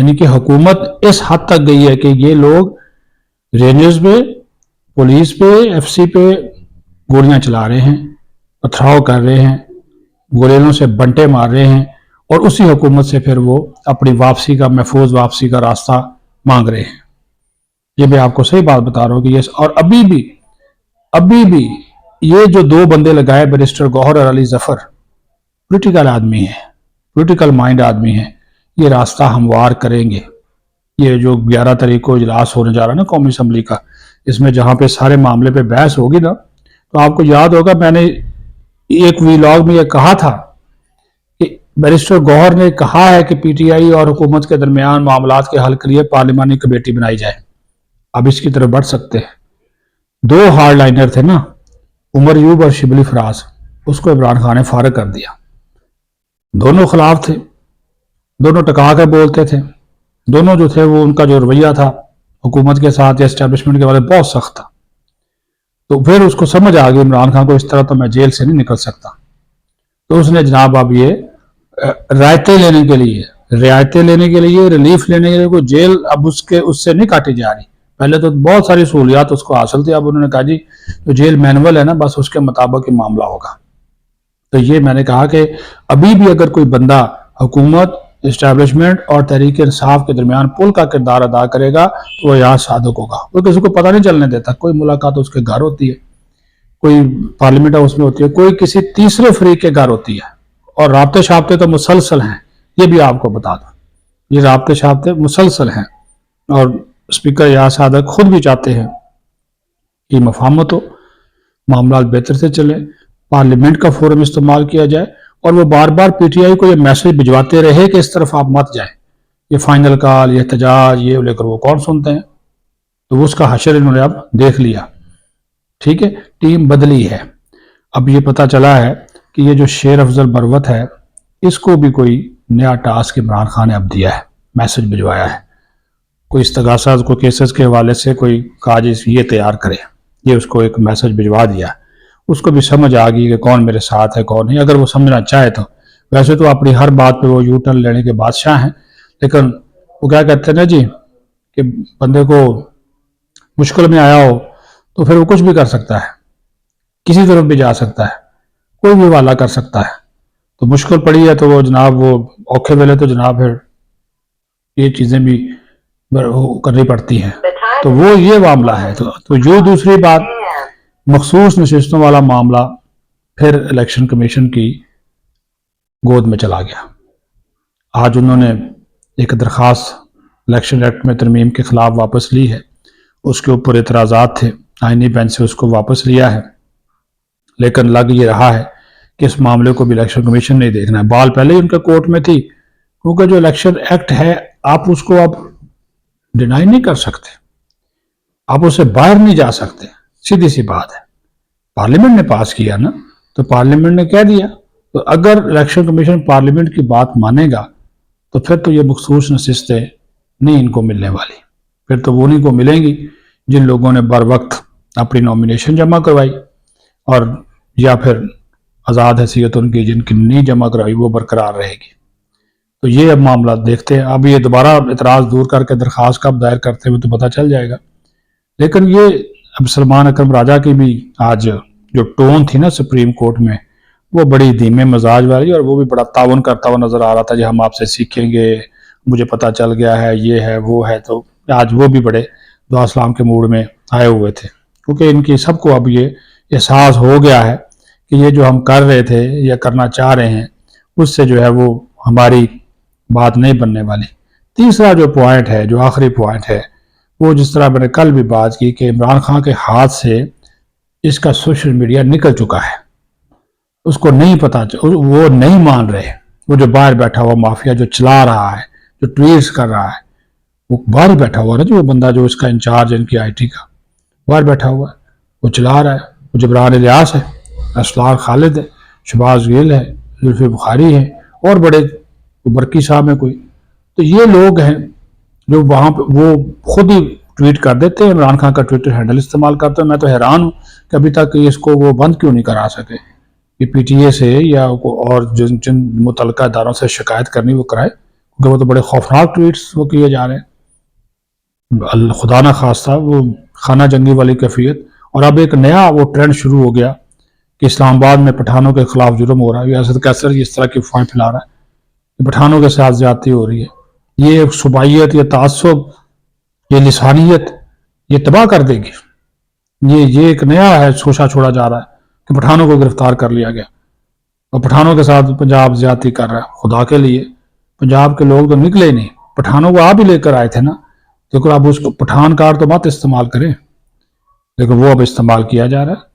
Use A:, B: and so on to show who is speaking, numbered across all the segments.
A: یعنی کہ حکومت اس حد تک گئی ہے کہ یہ لوگ رینجرز پہ، پولیس پہ، ایف سی پہ گولیاں چلا رہے ہیں، پتھراؤ کر رہے ہیں، گولیوں سے بنٹے مار رہے ہیں، اور اسی حکومت سے پھر وہ اپنی واپسی کا، محفوظ واپسی کا راستہ مانگ رہے ہیں۔ یہ میں آپ کو صحیح بات بتا رہا ہوں کہ یہ، اور ابھی بھی یہ جو دو بندے لگائے بیرسٹر گوہر اور علی ظفر، پولیٹیکل آدمی ہیں، پولیٹیکل مائنڈ آدمی ہیں، یہ راستہ ہموار کریں گے۔ یہ جو 11 تاریخ کو اجلاس ہونے جا رہا ہے نا قومی اسمبلی کا، اس میں جہاں پہ سارے معاملے پہ بحث ہوگی نا، تو آپ کو یاد ہوگا میں نے ایک ویلاگ میں یہ کہا تھا کہ بیرسٹر گوہر نے کہا ہے کہ پی ٹی آئی اور حکومت کے درمیان معاملات کے حل کے لیے پارلیمانی کمیٹی بنائی جائے۔ اب اس کی طرف بڑھ سکتے ہیں۔ دو ہارڈ لائنر تھے نا، عمر ایوب اور شبلی فراز، اس کو عمران خان نے فارغ کر دیا۔ دونوں خلاف تھے، دونوں ٹکا کے بولتے تھے، دونوں جو تھے وہ ان کا جو رویہ تھا حکومت کے ساتھ یا اسٹیبلشمنٹ کے بارے میں بہت سخت تھا۔ تو پھر اس کو سمجھ آ گئی عمران خان کو اس طرح تو میں جیل سے نہیں نکل سکتا، تو اس نے جناب اب یہ رعایتیں لینے کے لیے ریلیف لینے کے لیے کوئی جیل اب اس سے نہیں کاٹی جا رہی۔ پہلے تو بہت ساری سہولیات اس کو حاصل تھی، اب انہوں نے کہا جی جو جیل مینول ہے نا بس اس کے مطابق ہی معاملہ ہوگا۔ تو یہ میں نے کہا کہ ابھی بھی اگر کوئی بندہ حکومت، اسٹیبلشمنٹ اور تحریک انصاف کے درمیان پل کا کردار ادا کرے گا تو وہ یہاں صادق ہوگا۔ وہ کسی کو پتہ نہیں چلنے دیتا، کوئی ملاقات اس کے گھر ہوتی ہے، کوئی پارلیمنٹ ہاؤس میں ہوتی ہے، کوئی کسی تیسرے فریق کے گھر ہوتی ہے، اور رابطے شابطے تو مسلسل ہیں۔ یہ بھی آپ کو بتا دوں، یہ رابطے شابطے مسلسل ہیں، اور اسپیکر یاس صادق خود بھی چاہتے ہیں کہ مفاہمت ہو، معاملات بہتر سے چلے، پارلیمنٹ کا فورم استعمال کیا جائے، اور وہ بار بار پی ٹی آئی کو یہ میسج بھجواتے رہے کہ اس طرف آپ مت جائیں، یہ فائنل کال، یہ احتجاج، یہ لے کر وہ کون سنتے ہیں۔ تو وہ اس کا حشر انہوں نے اب دیکھ لیا، ٹھیک ہے، ٹیم بدلی ہے۔ اب یہ پتہ چلا ہے کہ یہ جو شیر افضل مروت ہے، اس کو بھی کوئی نیا ٹاسک عمران خان نے اب دیا ہے، میسج بھجوایا ہے، کوئی استغاثہ کو کیسز کے حوالے سے کوئی کاج یہ تیار کرے، یہ اس کو ایک میسج بھجوا دیا۔ اس کو بھی سمجھ آ گئی کہ کون میرے ساتھ ہے کون نہیں، اگر وہ سمجھنا چاہے تو۔ ویسے تو اپنی ہر بات پہ وہ یو ٹرن لینے کے بادشاہ ہیں، لیکن وہ کیا کہتے ہیں نا جی کہ بندے کو مشکل میں آیا ہو تو پھر وہ کچھ بھی کر سکتا ہے، کسی طرف بھی جا سکتا ہے، کوئی بھی حوالہ کر سکتا ہے۔ تو مشکل پڑی ہے تو وہ جناب وہ اوکھے ویلے تو جناب پھر یہ چیزیں بھی کرنی پڑتی ہیں۔ تو وہ یہ معاملہ ہے۔ تو جو دوسری بات، مخصوص نشستوں والا معاملہ پھر الیکشن کمیشن کی گود میں چلا گیا۔ آج انہوں نے ایک درخواست الیکشن ایکٹ میں ترمیم کے خلاف واپس لی ہے، اس کے اوپر اعتراضات تھے، آئینی بینچ سے اس کو واپس لیا ہے، لیکن لگ یہ رہا ہے کہ اس معاملے کو بھی الیکشن کمیشن نہیں دیکھنا ہے۔ بال پہلے ہی ان کے کورٹ میں تھی، کیونکہ جو الیکشن ایکٹ ہے آپ اس کو اب ڈینائی نہیں کر سکتے، آپ اسے باہر نہیں جا سکتے، سیدھی سی بات ہے۔ پارلیمنٹ نے پاس کیا نا، تو پارلیمنٹ نے کہہ دیا، تو اگر الیکشن کمیشن پارلیمنٹ کی بات مانے گا تو پھر تو یہ مخصوص نشستیں نہیں ان کو ملنے والی، پھر تو وہ نہیں کو ملیں گی جن لوگوں نے بر وقت اپنی نومینیشن جمع کروائی، اور یا پھر آزاد حیثیت ان کی جن کی نہیں جمع کروائی وہ برقرار رہے گی۔ تو یہ اب معاملات دیکھتے ہیں، اب یہ دوبارہ اعتراض دور کر کے درخواست کب دائر کرتے ہوئے تو پتہ چل جائے گا۔ لیکن یہ اب سلمان اکرم راجہ کی بھی آج جو ٹون تھی نا سپریم کورٹ میں، وہ بڑی دھیمے مزاج والی، اور وہ بھی بڑا تعاون کرتا ہوا نظر آ رہا تھا، جی ہم آپ سے سیکھیں گے، مجھے پتہ چل گیا ہے، یہ ہے وہ ہے۔ تو آج وہ بھی بڑے دعا سلام کے موڈ میں آئے ہوئے تھے، کیونکہ ان کی سب کو اب یہ احساس ہو گیا ہے کہ یہ جو ہم کر رہے تھے یا کرنا چاہ رہے ہیں اس سے جو ہے وہ ہماری بات نہیں بننے والی۔ تیسرا جو پوائنٹ ہے، جو آخری پوائنٹ ہے، وہ جس طرح میں نے کل بھی بات کی کہ عمران خان کے ہاتھ سے اس کا سوشل میڈیا نکل چکا ہے، اس کو نہیں پتا، وہ نہیں مان رہے، وہ جو باہر بیٹھا ہوا مافیا جو چلا رہا ہے، جو ٹویٹس کر رہا ہے، وہ باہر بیٹھا ہوا نا، جو بندہ جو اس کا انچارج ان کی آئی ٹی کا باہر بیٹھا ہوا ہے، وہ چلا رہا ہے، وہ جبران الیاس ہے، اسرار خالد ہے، شہباز گل ہے، زلفی بخاری ہے، اور بڑے برقی صاحب ہے کوئی۔ تو یہ لوگ ہیں جو وہاں پہ وہ خود ہی ٹویٹ کر دیتے ہیں، عمران خان کا ٹویٹر ہینڈل استعمال کرتے ہیں۔ میں تو حیران ہوں کہ ابھی تک اس کو وہ بند کیوں نہیں کرا سکے، کہ پی ٹی اے سے یا اور جن متعلقہ اداروں سے شکایت کرنی وہ کرائے، کیونکہ وہ تو بڑے خوفناک ٹویٹس وہ کیے جا رہے ہیں، خدا نہ خواستہ وہ خانہ جنگی والی کیفیت۔ اور اب ایک نیا وہ ٹرینڈ شروع ہو گیا کہ اسلام آباد میں پٹھانوں کے خلاف جرم ہو رہا ہے، ریاست کیسر اس طرح کی افواہیں پھیلا رہا ہے کہ پٹھانوں کے ساتھ زیادتی ہو رہی ہے۔ یہ صوبائیت، یہ تعصب، یہ لسانیت یہ تباہ کر دے گی۔ یہ ایک نیا ہے سوچا چھوڑا جا رہا ہے کہ پٹھانوں کو گرفتار کر لیا گیا اور پٹھانوں کے ساتھ پنجاب زیادتی کر رہا ہے۔ خدا کے لیے پنجاب کے لوگ تو نکلے ہی نہیں، پٹھانوں کو آپ ہی لے کر آئے تھے نا، لیکن اب اس کو پٹھان کار تو مت استعمال کریں، لیکن وہ اب استعمال کیا جا رہا ہے۔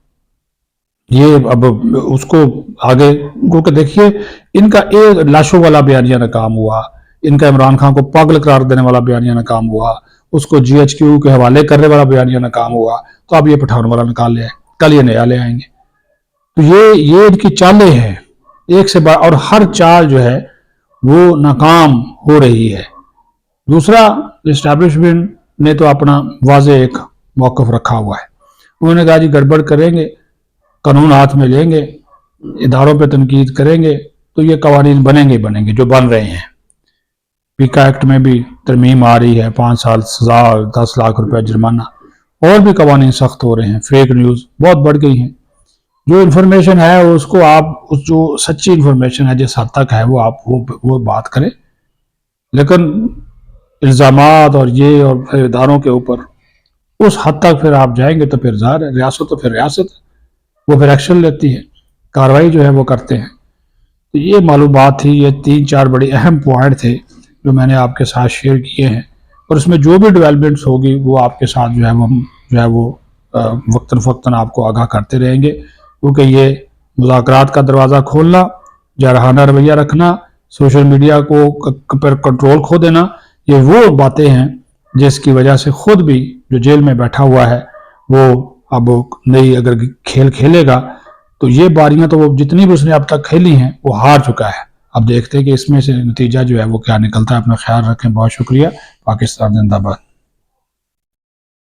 A: یہ اب اس کو آگے کیونکہ دیکھیے ان کا ایک لاشوں والا بیانیہ ناکام ہوا، ان کا عمران خان کو پاگل قرار دینے والا بیانیہ ناکام ہوا، اس کو جی ایچ کیو کے حوالے کرنے والا بیانیہ ناکام ہوا، تو اب یہ پٹھان والا نکال لے آئے، کل یہ نیا لے آئیں گے۔ تو یہ ان کی چالیں ہیں ایک سے بعد، اور ہر چال جو ہے وہ ناکام ہو رہی ہے۔ دوسرا، اسٹیبلشمنٹ نے تو اپنا واضح ایک موقف رکھا ہوا ہے، انہوں نے کہا جی گڑبڑ کریں گے، قانون ہاتھ میں لیں گے، اداروں پہ تنقید کریں گے تو یہ قوانین بنیں گے جو بن رہے ہیں۔ پیکا ایکٹ میں بھی ترمیم آ رہی ہے، 5 سال سزا، 10 لاکھ روپے جرمانہ، اور بھی قوانین سخت ہو رہے ہیں۔ فیک نیوز بہت بڑھ گئی ہیں، جو انفارمیشن ہے اس کو آپ جو سچی انفارمیشن ہے جس حد تک ہے وہ آپ وہ بات کریں، لیکن الزامات اور یہ اور پھر اداروں کے اوپر اس حد تک پھر آپ جائیں گے تو پھر ظاہر ہے ریاست تو پھر ریاست وہ پھر ایکشن لیتی ہے، کارروائی جو ہے وہ کرتے ہیں۔ تو یہ معلومات تھی، یہ 3-4 بڑے اہم پوائنٹ تھے جو میں نے آپ کے ساتھ شیئر کیے ہیں، اور اس میں جو بھی ڈیولپمنٹس ہوگی وہ آپ کے ساتھ جو ہے وہ وقتاً فوقتاً آپ کو آگاہ کرتے رہیں گے، کیونکہ یہ مذاکرات کا دروازہ کھولنا، جارحانہ رویہ رکھنا، سوشل میڈیا کو پر کنٹرول کھو دینا، یہ وہ باتیں ہیں جس کی وجہ سے خود بھی جو جیل میں بیٹھا ہوا ہے وہ اب نئی اگر کھیل کھیلے گا تو یہ باریاں تو وہ جتنی بھی اس نے اب تک کھیلی ہیں وہ ہار چکا ہے۔ اب دیکھتے ہیں کہ اس میں سے نتیجہ جو ہے وہ کیا نکلتا ہے۔ اپنا خیال رکھیں، بہت شکریہ۔ پاکستان زندہ باد۔